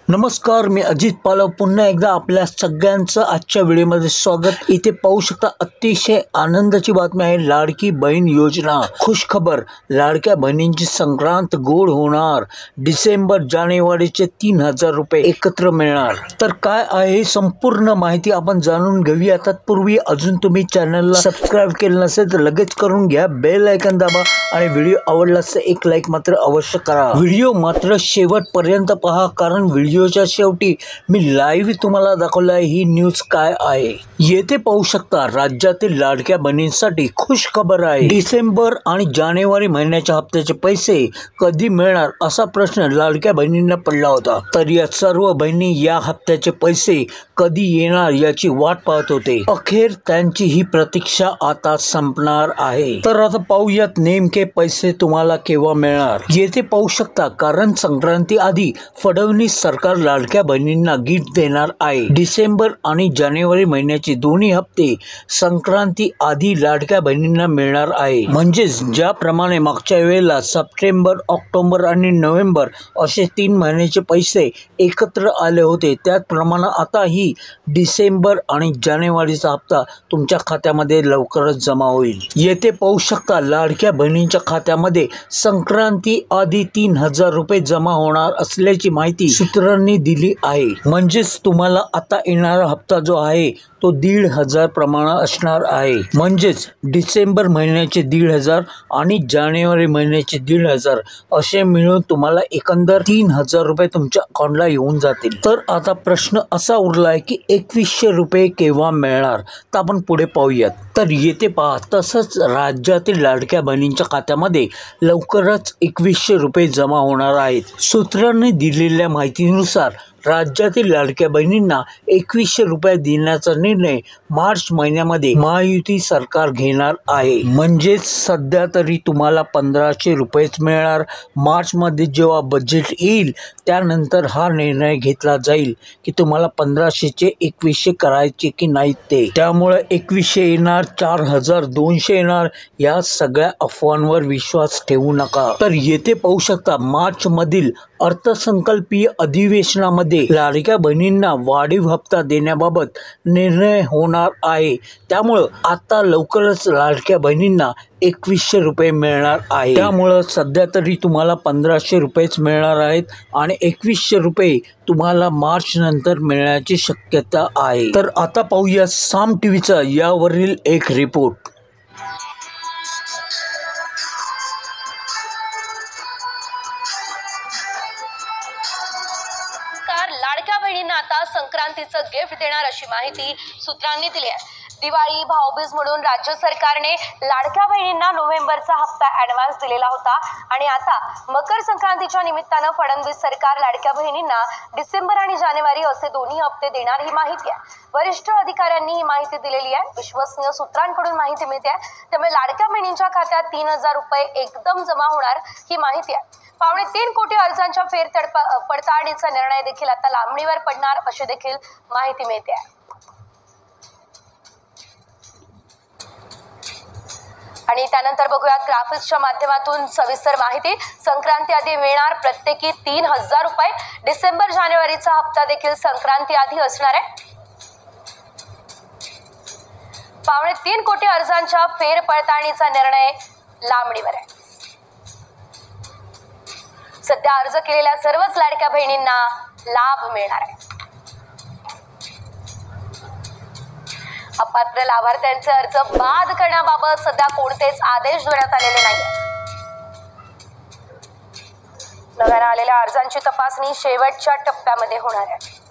नमस्कार, मी अजित पालव पुन्हा एकदा आपल्या सगळ्यांचं आजच्या व्हिडिओमध्ये स्वागत। इथे पाहू शकता अतिशय आनंदाची बातमी आहे। लाडकी बहीण योजना, खुश खबर, लाडक्या बहिणींची संक्रांत गोड होणार। डिसेंबर जानेवारीचे 3000 रुपये एकत्र मिळणार। तर काय आहे संपूर्ण माहिती आपण जाणून घेऊया। तत्पूर्वी अजून तुम्ही चॅनलला सबस्क्राइब केलं नसेल तर लगेच करून घ्या, बेल आयकॉन दाबा आणि व्हिडिओ आवडल्यास एक लाईक मात्र अवश्य करा। व्हिडिओ मात्र शेवटपर्यंत पहा, कारण व्हिडिओच्या शेवटी मी लाईव्ह तुम्हाला दाखवलं आहे ही न्यूज काय आहे। येथे पाहू शकता राज्यातील लाडक्या बहिणींसाठी खुश खबर आहे। डिसेंबर आणि जानेवारी महिन्याच्या हप्त्याचे पैसे कधी मिळणार असा प्रश्न लाडक्या बहिणींना पडला होता। तर या सर्व बहिणी या हप्त्याचे पैसे कधी येणार याची वाट पाहत होते। अखेर त्यांची ही प्रतीक्षा आता संपणार आहे। तर आता पाहूयात नेमके पैसे तुम्हाला केव्हा मिळणार। येथे पाहू शकता, कारण संक्रांती आधी फडणवीस सरकार लाडक्या बहिणींना गिफ्ट देणार आहे। डिसेंबर आणि जानेवारी महिन्याचे दोन्ही हप्ते संक्रांती आधी लाडक्या बहिणींना मिळणार आहे। म्हणजेच ज्याप्रमाणे मागच्या वेळेला सप्टेंबर, ऑक्टोबर आणि नोव्हेंबर असे 3 महिन्याचे पैसे एकत्र आले होते, त्याचप्रमाणे आता ही डिसेंबर आणि जानेवारीचा हप्ता तुमच्या खात्यामध्ये लवकरच जमा होईल। येथे पाहू शकता लाडक्या बहिणींच्या खात्यामध्ये संक्रांती आधी 3000 रुपये जमा होणार असल्याची माहिती सूत्रांनी दिली आहे। म्हणजेच तुम्हाला आता येणारा हप्ता जो आहे तो 1500 प्रमाणे असणार आहे। म्हणजेच डिसेंबर महिन्याचे 1500 आणि जानेवारी महिन्याचे 1500 असे मिळून तुम्हाला एकंदर 3000 रुपये तुमच्या अकाउंटला येऊन जातील। तर आता प्रश्न असा उरलाय की 2100 रुपये केव्हा मिळणार, तर आपण पुढे पाहूयात। तर येथे पहा, तसंच राज्यातील लाडक्या बहिणींच्या खात्यामध्ये लवकरच 2100 रुपये जमा होणार आहेत। सूत्रांनी दिलेल्या माहितीनुसार राज्यातील लाडक्या बहिणींना 2100 रुपये देण्याचा निर्णय मार्च महिन्यामध्ये महायुती सरकार घेणार आहे। म्हणजेच सध्या तरी तुम्हाला 1500 रुपयेच मिळणार। मार्च मध्ये जेव्हा बजेट येईल त्यानंतर हा निर्णय घेतला जाईल की तुम्हाला 1500चे 2100 करायचे की नाही ते। त्यामुळे 2100 येणार, 4200 येणार, या सगळ्या अफवांवर विश्वास ठेवू नका। तर येथे पाहू शकता, मार्च मधील अर्थसंकल्पीय अधिवेशनामध्ये लाडक्या बहिणींना वाढीव हप्ता देण्याबाबत निर्णय होणार आहे। त्यामुळे आता लवकरच लाडक्या बहिणींना 2100 रुपये मिळणार आहे। त्यामुळे सध्या तरी तुम्हाला 1500 रुपयेच मिळणार आहेत आणि 2100 रुपये तुम्हाला मार्च नंतर मिळण्याची शक्यता आहे। तर आता पाहूया साम टीव्हीचा यावरील एक रिपोर्ट। लाडक्या बहिणींना आता संक्रांतीचं गिफ्ट देणार अशी माहिती सूत्रांनी दिली आहे। दिवाळी, भाऊबीज म्हणून राज्य सरकारने लाडक्या बहिणींना नोव्हेंबरचा हप्ता ॲडव्हान्स दिलेला होता आणि आता मकर संक्रांतीच्या निमित्तानं फडणवीस सरकार लाडक्या बहिणींना डिसेंबर आणि जानेवारी असे दोन्ही हप्ते देणार ही माहिती आहे। वरिष्ठ अधिकाऱ्यांनी ही माहिती दिलेली आहे। विश्वसनीय सूत्रांकडून माहिती मिळते आहे, त्यामुळे लाडक्या बहिणींच्या खात्यात 3000 रुपये एकदम जमा होणार ही माहिती आहे। 3.25 कोटी अर्जांच्या पडताळणीचा निर्णय देखील आता लांबणीवर पडणार अशी देखील माहिती मिळते आहे। आणि त्यानंतर बघूयात ग्राफिक्सच्या माध्यमातून सविस्तर माहिती। संक्रांती आधी मिळणार प्रत्येकी 3000 रुपये। डिसेंबर जानेवारीचा हप्ता देखील संक्रांती आधी असणार आहे। 3.25 कोटी अर्जांच्या फेरपडताळणीचा निर्णय लांबणीवर आहे। सध्या अर्ज केलेल्या सर्वच लाडक्या बहिणींना लाभ मिळणार आहे। अपात्र लाभार्थ्यांचे अर्ज बाद करण्याबाबत सध्या कोणतेच आदेश देण्यात आलेले नाहीये। नव्याने आलेल्या अर्जांची तपासणी शेवटच्या टप्प्यामध्ये होणार आहे।